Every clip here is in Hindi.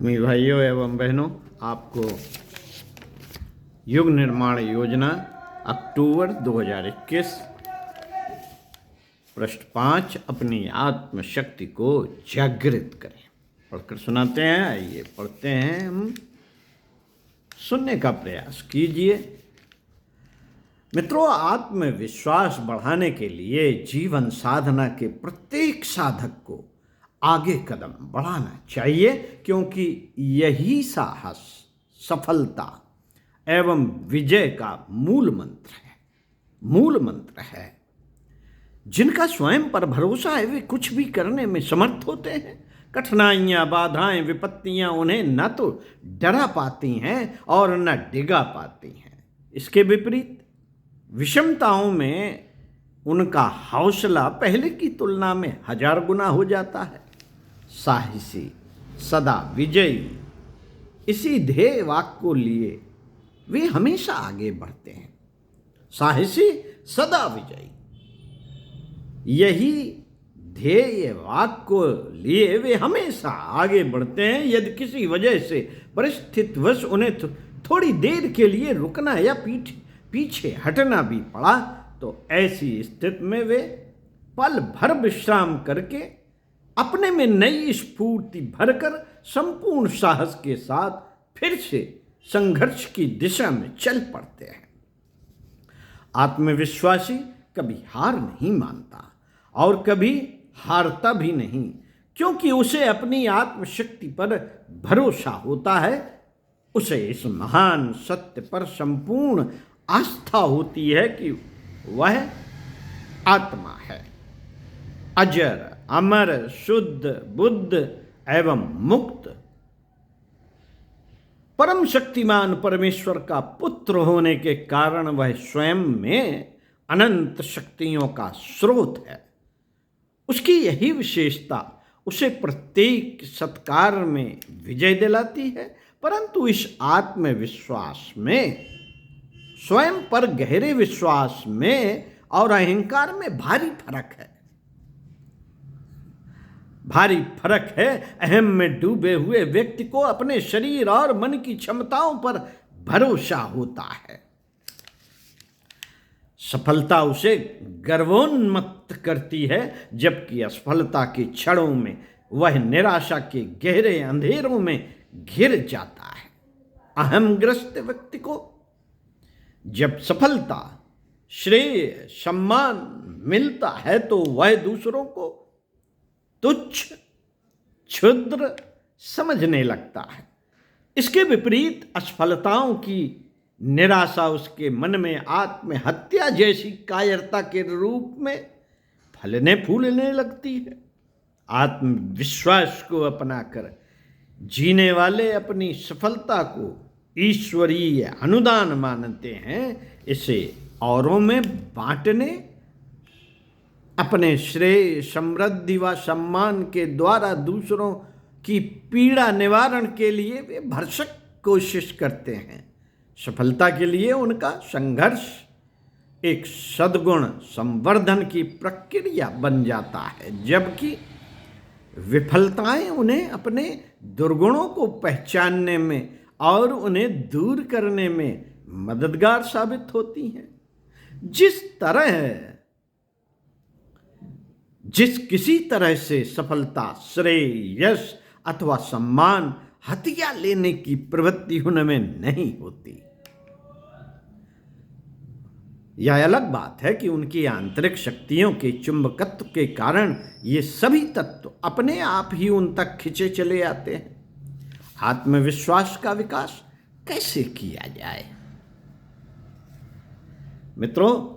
मेरे भाइयों एवं बहनों, आपको युग निर्माण योजना अक्टूबर 2021 पृष्ठ 5 अपनी आत्मशक्ति को जागृत करें पढ़कर सुनाते हैं। आइए पढ़ते हैं, हम सुनने का प्रयास कीजिए। मित्रों, आत्मविश्वास बढ़ाने के लिए जीवन साधना के प्रत्येक साधक को आगे कदम बढ़ाना चाहिए, क्योंकि यही साहस, सफलता एवं विजय का मूल मंत्र है। जिनका स्वयं पर भरोसा है वे कुछ भी करने में समर्थ होते हैं। कठिनाइयाँ, बाधाएं, विपत्तियाँ उन्हें न तो डरा पाती हैं और न डिगा पाती हैं। इसके विपरीत विषमताओं में उनका हौसला पहले की तुलना में 1000 गुना हो जाता है। साहसी, सदा विजयी, इसी ध्येय वाक्य को लिए वे हमेशा आगे बढ़ते हैं। साहसी, सदा विजयी, यही ध्येय वाक्य को लिए वे हमेशा आगे बढ़ते हैं। यदि किसी वजह से परिस्थितिवश उन्हें थोड़ी देर के लिए रुकना या पीछे हटना भी पड़ा, तो ऐसी स्थिति में वे पल भर विश्राम करके अपने में नई स्फूर्ति भरकर संपूर्ण साहस के साथ फिर से संघर्ष की दिशा में चल पड़ते हैं। आत्मविश्वासी कभी हार नहीं मानता और कभी हारता भी नहीं, क्योंकि उसे अपनी आत्मशक्ति पर भरोसा होता है। उसे इस महान सत्य पर संपूर्ण आस्था होती है कि वह आत्मा है, अजर, अमर, शुद्ध, बुद्ध एवं मुक्त, परम शक्तिमान परमेश्वर का पुत्र होने के कारण वह स्वयं में अनंत शक्तियों का स्रोत है। उसकी यही विशेषता उसे प्रत्येक सत्कार में विजय दिलाती है। परंतु इस आत्मविश्वास में, स्वयं पर गहरे विश्वास में और अहंकार में भारी फर्क है। अहम में डूबे हुए व्यक्ति को अपने शरीर और मन की क्षमताओं पर भरोसा होता है। सफलता उसे गर्वोन्मत्त करती है, जबकि असफलता के क्षणों में वह निराशा के गहरे अंधेरों में घिर जाता है। अहमग्रस्त व्यक्ति को जब सफलता, श्रेय, सम्मान मिलता है तो वह दूसरों को तुच्छ, क्षुद्र समझने लगता है। इसके विपरीत असफलताओं की निराशा उसके मन में आत्महत्या जैसी कायरता के रूप में फलने फूलने लगती है। आत्मविश्वास को अपनाकर जीने वाले अपनी सफलता को ईश्वरीय अनुदान मानते हैं। इसे औरों में बांटने, अपने श्रेय, समृद्धि व सम्मान के द्वारा दूसरों की पीड़ा निवारण के लिए वे भरसक कोशिश करते हैं। सफलता के लिए उनका संघर्ष एक सद्गुण संवर्धन की प्रक्रिया बन जाता है, जबकि विफलताएं उन्हें अपने दुर्गुणों को पहचानने में और उन्हें दूर करने में मददगार साबित होती हैं। जिस किसी तरह से सफलता, श्रेय, यश अथवा सम्मान हथिया लेने की प्रवृत्ति उनमें नहीं होती। यह अलग बात है कि उनकी आंतरिक शक्तियों के चुंबकत्व के कारण ये सभी तत्व अपने आप ही उन तक खिंचे चले आते हैं। आत्मविश्वास का विकास कैसे किया जाए? मित्रों,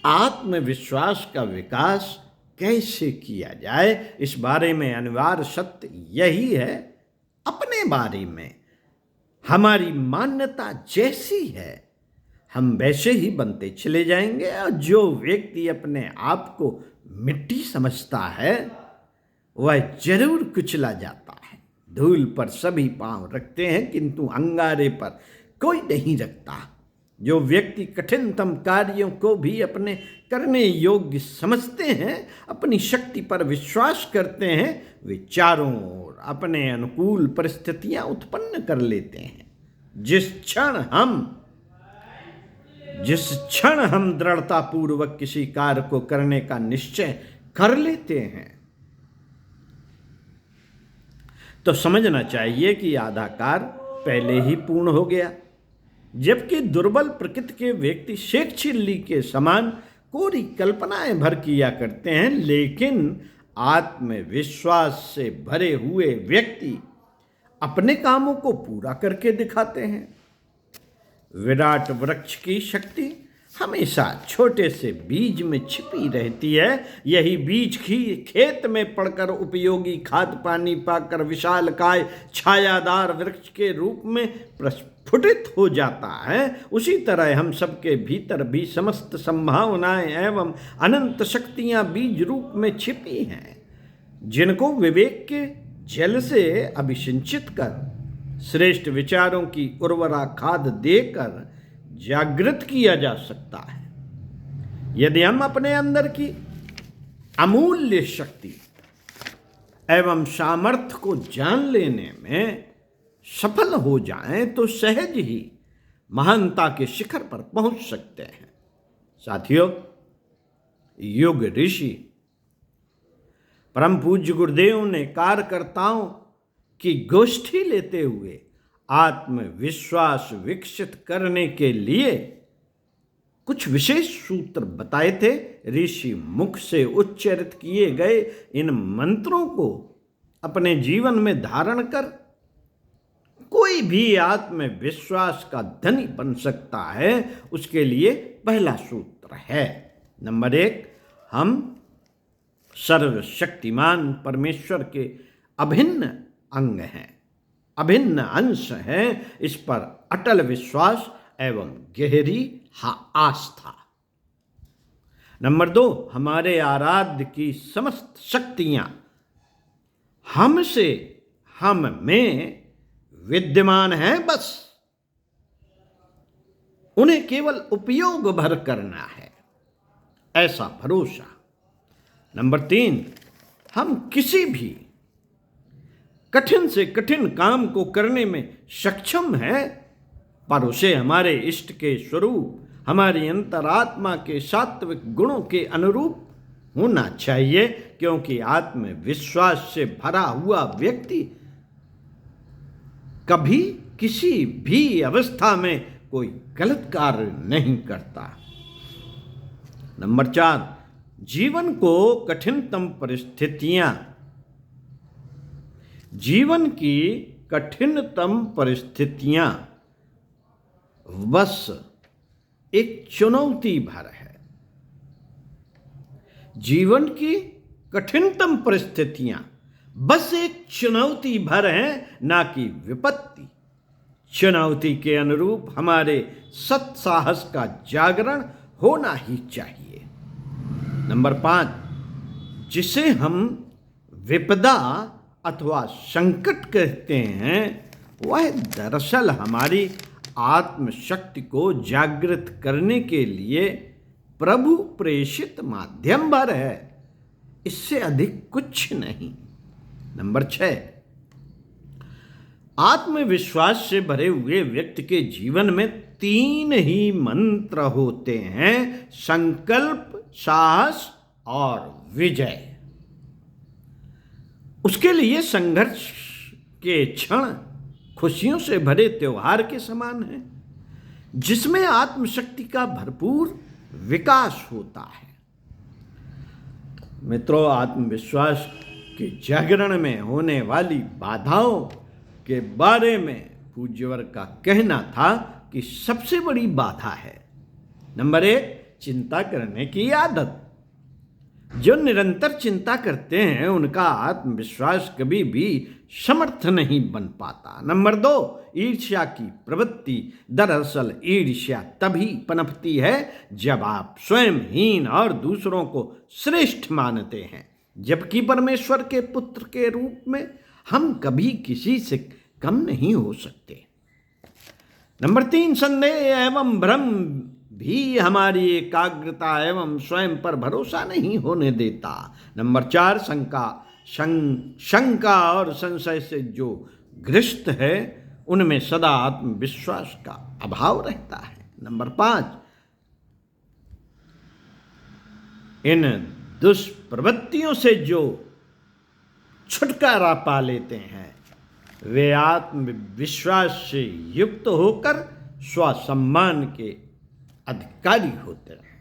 आत्मविश्वास का विकास कैसे किया जाए, इस बारे में अनिवार्य सत्य यही है, अपने बारे में हमारी मान्यता जैसी है हम वैसे ही बनते चले जाएंगे। और जो व्यक्ति अपने आप को मिट्टी समझता है वह जरूर कुचला जाता है। धूल पर सभी पांव रखते हैं, किंतु अंगारे पर कोई नहीं रखता। जो व्यक्ति कठिनतम कार्यों को भी अपने करने योग्य समझते हैं, अपनी शक्ति पर विश्वास करते हैं, वे चारों ओर अपने अनुकूल परिस्थितियां उत्पन्न कर लेते हैं। जिस क्षण हम दृढ़तापूर्वक किसी कार्य को करने का निश्चय कर लेते हैं, तो समझना चाहिए कि आधा कार्य पहले ही पूर्ण हो गया। जबकि दुर्बल प्रकृति के व्यक्ति शेख चिल्ली के समान कोरी कल्पनाएं भर किया करते हैं, लेकिन आत्मविश्वास से भरे हुए व्यक्ति अपने कामों को पूरा करके दिखाते हैं। विराट वृक्ष की शक्ति हमेशा छोटे से बीज में छिपी रहती है। यही बीज खेत में पड़कर उपयोगी खाद पानी पाकर विशालकाय छायादार वृक्ष के रूप में प्रस्फुटित हो जाता है। उसी तरह हम सबके भीतर भी समस्त संभावनाएं एवं अनंत शक्तियां बीज रूप में छिपी हैं, जिनको विवेक के जल से अभिसिंचित कर श्रेष्ठ विचारों की उर्वरा खाद देकर जागृत किया जा सकता है। यदि हम अपने अंदर की अमूल्य शक्ति एवं सामर्थ्य को जान लेने में सफल हो जाएं, तो सहज ही महानता के शिखर पर पहुंच सकते हैं। साथियों, युग ऋषि परम पूज्य गुरुदेव ने कार्यकर्ताओं की गोष्ठी लेते हुए आत्मविश्वास विकसित करने के लिए कुछ विशेष सूत्र बताए थे। ऋषि मुख से उच्चारित किए गए इन मंत्रों को अपने जीवन में धारण कर कोई भी आत्मविश्वास का धनी बन सकता है। उसके लिए पहला सूत्र है, नंबर 1, हम सर्वशक्तिमान परमेश्वर के अभिन्न अंग हैं, अभिन्न अंश हैं। इस पर अटल विश्वास एवं गहरी आस्था। नंबर 2, हमारे आराध्य की समस्त शक्तियां हमसे हम में विद्यमान हैं, बस उन्हें केवल उपयोग भर करना है, ऐसा भरोसा। नंबर 3, हम किसी भी कठिन से कठिन काम को करने में सक्षम है, पर उसे हमारे इष्ट के स्वरूप, हमारी अंतरात्मा के सात्विक गुणों के अनुरूप होना चाहिए, क्योंकि आत्मविश्वास से भरा हुआ व्यक्ति कभी किसी भी अवस्था में कोई गलत कार्य नहीं करता। नंबर 4, जीवन की कठिनतम परिस्थितियां बस एक चुनौती भर है। जीवन की कठिनतम परिस्थितियां बस एक चुनौती भर हैं, ना कि विपत्ति। चुनौती के अनुरूप हमारे सत्साहस का जागरण होना ही चाहिए। नंबर 5, जिसे हम विपदा अथवा संकट कहते हैं, वह दरअसल हमारी आत्मशक्ति को जागृत करने के लिए प्रभु प्रेषित माध्यम भर है, इससे अधिक कुछ नहीं। नंबर 6, आत्मविश्वास से भरे हुए व्यक्ति के जीवन में 3 ही मंत्र होते हैं, संकल्प, साहस और विजय। उसके लिए संघर्ष के क्षण खुशियों से भरे त्योहार के समान हैं, जिसमें आत्मशक्ति का भरपूर विकास होता है। मित्रों, आत्मविश्वास के जागरण में होने वाली बाधाओं के बारे में पूज्यवर का कहना था कि सबसे बड़ी बाधा है, नंबर 1, चिंता करने की आदत। जो निरंतर चिंता करते हैं, उनका आत्मविश्वास कभी भी समर्थ नहीं बन पाता। नंबर 2, ईर्ष्या की प्रवृत्ति। दरअसल ईर्ष्या तभी पनपती है जब आप स्वयं हीन और दूसरों को श्रेष्ठ मानते हैं, जबकि परमेश्वर के पुत्र के रूप में हम कभी किसी से कम नहीं हो सकते। नंबर 3, संदेह एवं भ्रम भी हमारी एकाग्रता एवं स्वयं पर भरोसा नहीं होने देता। नंबर 4, शंका और संशय से जो ग्रस्त है उनमें सदा आत्मविश्वास का अभाव रहता है। नंबर 5, इन दुष्प्रवृत्तियों से जो छुटकारा पा लेते हैं वे आत्मविश्वास से युक्त होकर स्वसम्मान के अधिकारी होते हैं।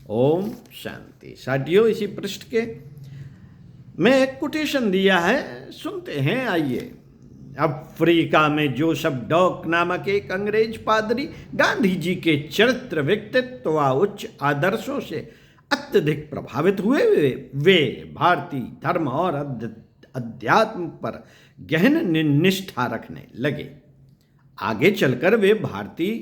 ओम शांति। साथियों, इसी पृष्ठ के में एक कोटेशन दिया है, सुनते हैं, आइए। अफ्रीका में जोसेफ डॉक नामक एक अंग्रेज पादरी गांधी जी के चरित्र, व्यक्तित्व व उच्च आदर्शों से अत्यधिक प्रभावित हुए। वे भारतीय धर्म और अध्यात्म पर गहन निष्ठा रखने लगे। आगे चलकर वे भारतीय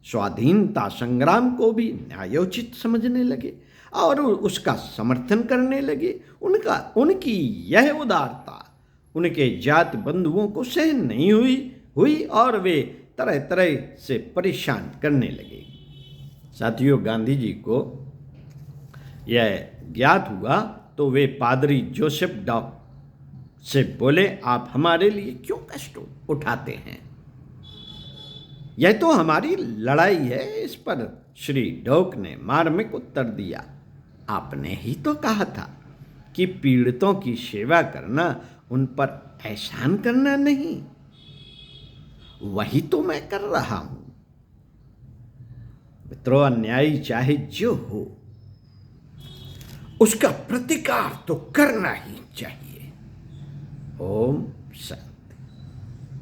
स्वाधीनता संग्राम को भी न्यायोचित समझने लगे और उसका समर्थन करने लगे। उनकी यह उदारता उनके जाति बंधुओं को सहन नहीं हुई और वे तरह तरह से परेशान करने लगे। साथियों, गांधी जी को यह ज्ञात हुआ तो वे पादरी जोसेफ डॉक से बोले, आप हमारे लिए क्यों कष्ट उठाते हैं? यह तो हमारी लड़ाई है। इस पर श्री डॉक ने मार्मिक उत्तर दिया, आपने ही तो कहा था कि पीड़ितों की सेवा करना उन पर एहसान करना नहीं। वही तो मैं कर रहा हूं। मित्रों, अन्यायी चाहे जो हो उसका प्रतिकार तो करना ही चाहिए। ओम शांति।